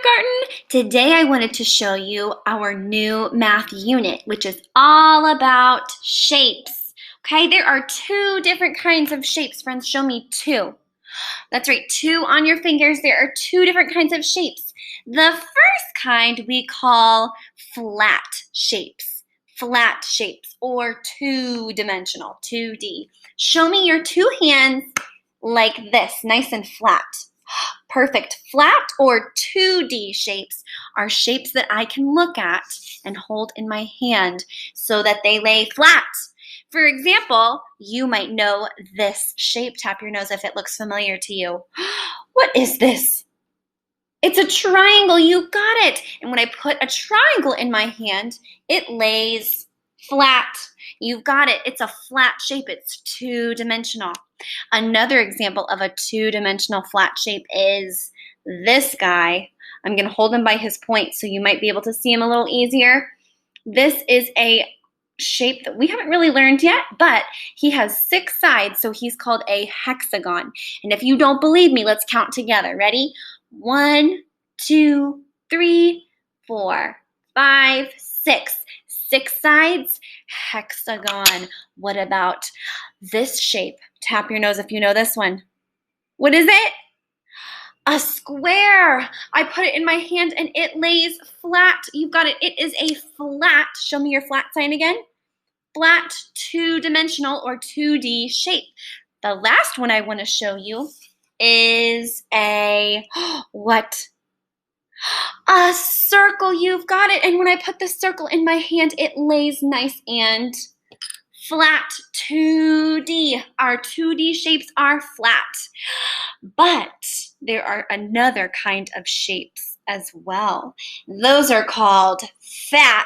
kindergarten! Today I wanted to show you our new math unit, which is all about shapes. Okay, there are two different kinds of shapes, friends. Show me two. That's right, two on your fingers. There are two different kinds of shapes. The first kind we call flat shapes. Flat shapes or two-dimensional, 2D. Show me your two hands like this, nice and flat. Perfect. Flat or 2D shapes are shapes that I can look at and hold in my hand so that they lay flat. For example, you might know this shape. Tap your nose if it looks familiar to you. What is this? It's a triangle. You got it. And when I put a triangle in my hand, it lays flat. You've got it. It's a flat shape. It's two-dimensional. Another example of a two-dimensional flat shape is this guy. I'm going to hold him by his point so you might be able to see him a little easier. This is a shape that we haven't really learned yet, but he has 6 sides, so he's called a hexagon. And if you don't believe me, let's count together. Ready? 1, 2, 3, 4, 5, 6. 6 sides, hexagon. What about this shape? Tap your nose if you know this one. What is it? A square. I put it in my hand and it lays flat. You've got it. It is a flat. Show me your flat sign again. Flat, two-dimensional or 2D shape. The last one I want to show you is a, what? A circle. You've got it. And when I put the circle in my hand, it lays nice and flat. 2D. Our 2D shapes are flat. But there are another kind of shapes as well. Those are called fat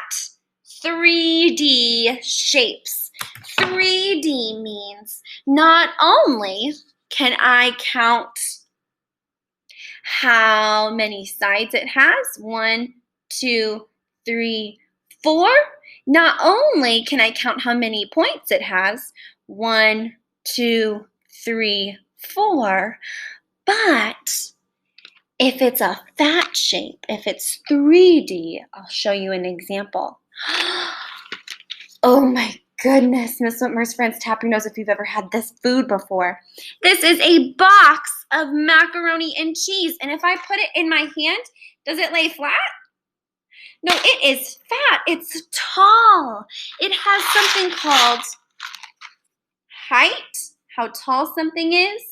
3D shapes. 3D means not only can I count how many sides it has, 1, 2, 3, 4. Not only can I count how many points it has, 1, 2, 3, 4, but if it's a fat shape, if it's 3D, I'll show you an example. Oh my goodness, Miss Whitmer's friends, tap your nose if you've ever had this food before. This is a box of macaroni and cheese, and if I put it in my hand, does it lay flat? No, it is fat. It's tall. It has something called height, how tall something is,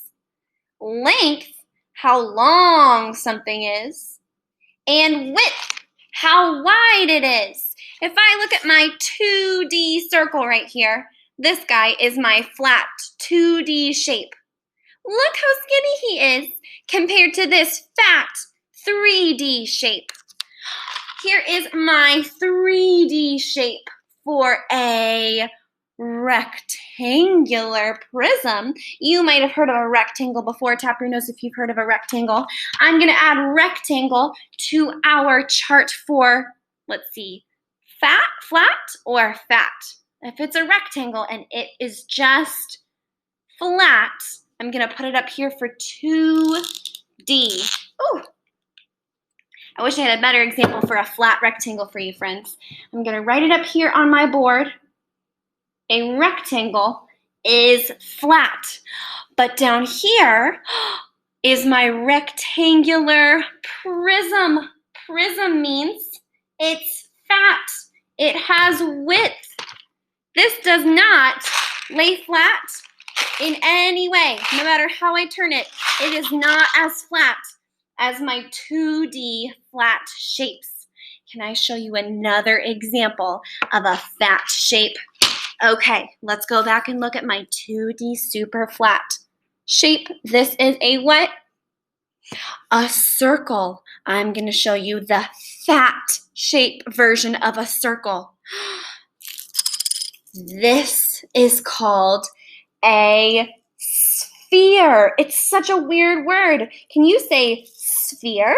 length, how long something is, and width, how wide it is. If I look at my 2D circle right here, this guy is my flat 2D shape. Look how skinny he is compared to this fat 3D shape. Here is my 3D shape for a rectangular prism. You might have heard of a rectangle before. Tap your nose if you've heard of a rectangle. I'm going to add rectangle to our chart for, let's see, flat, or fat. If it's a rectangle and it is just flat, I'm going to put it up here for 2D. Ooh. I wish I had a better example for a flat rectangle for you, friends. I'm going to write it up here on my board. A rectangle is flat. But down here is my rectangular prism. Prism means it's fat. It has width. This does not lay flat in any way. No matter how I turn it, it is not as flat as my 2D flat shapes. Can I show you another example of a fat shape? Okay, let's go back and look at my 2D super flat shape. This is a what? A circle. I'm going to show you the fat shape version of a circle. This is called a sphere. It's such a weird word. Can you say sphere?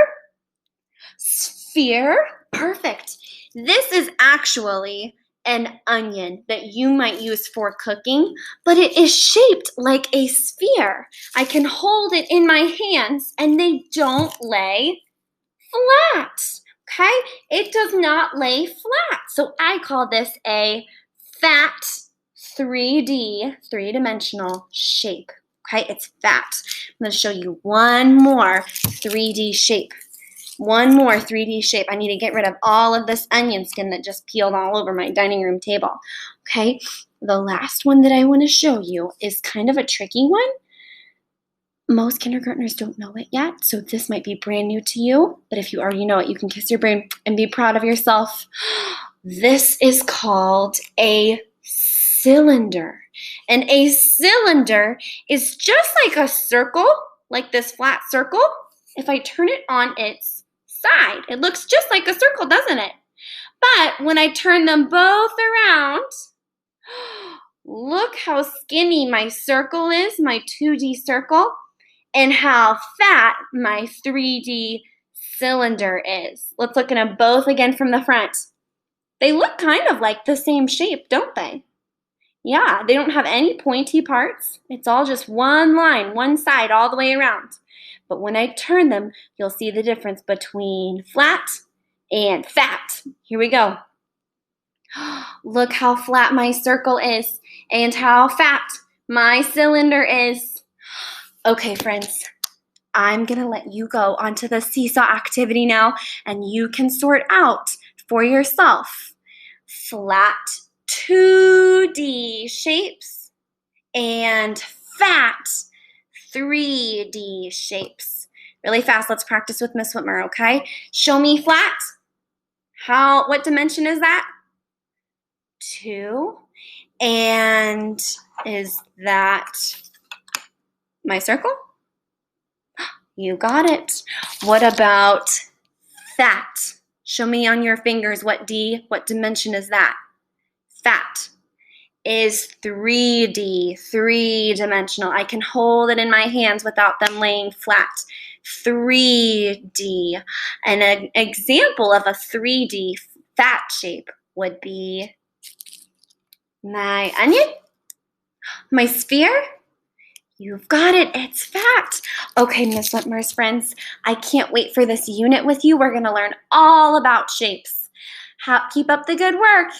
Sphere? Perfect. This is actually an onion that you might use for cooking, but it is shaped like a sphere. I can hold it in my hands and they don't lay flat. Okay? It does not lay flat. So I call this a fat 3D, three-dimensional shape. Okay? It's fat. I'm going to show you one more 3D shape. One more 3D shape. I need to get rid of all of this onion skin that just peeled all over my dining room table. Okay? The last one that I want to show you is kind of a tricky one. Most kindergartners don't know it yet, so this might be brand new to you. But if you already know it, you can kiss your brain and be proud of yourself. This is called a cylinder. And a cylinder is just like a circle, like this flat circle. If I turn it on its side, it looks just like a circle, doesn't it? But when I turn them both around, look how skinny my circle is, my 2D circle, and how fat my 3D cylinder is. Let's look at them both again from the front. They look kind of like the same shape, don't they? Yeah, they don't have any pointy parts. It's all just one line, one side all the way around. But when I turn them, you'll see the difference between flat and fat. Here we go. Look how flat my circle is and how fat my cylinder is. Okay, friends, I'm going to let you go onto the seesaw activity now, and you can sort out for yourself flat 2D shapes and fat 3D shapes. Really fast, let's practice with Miss Whitmer, okay? Show me flat. What dimension is that? 2. And is that my circle? You got it. What about fat? Show me on your fingers what dimension is that? Fat is 3D, three-dimensional. I can hold it in my hands without them laying flat. 3D. And an example of a 3D fat shape would be my onion, my sphere. You've got it. It's fat. Okay, Miss Whitmer's friends, I can't wait for this unit with you. We're going to learn all about shapes. Keep up the good work.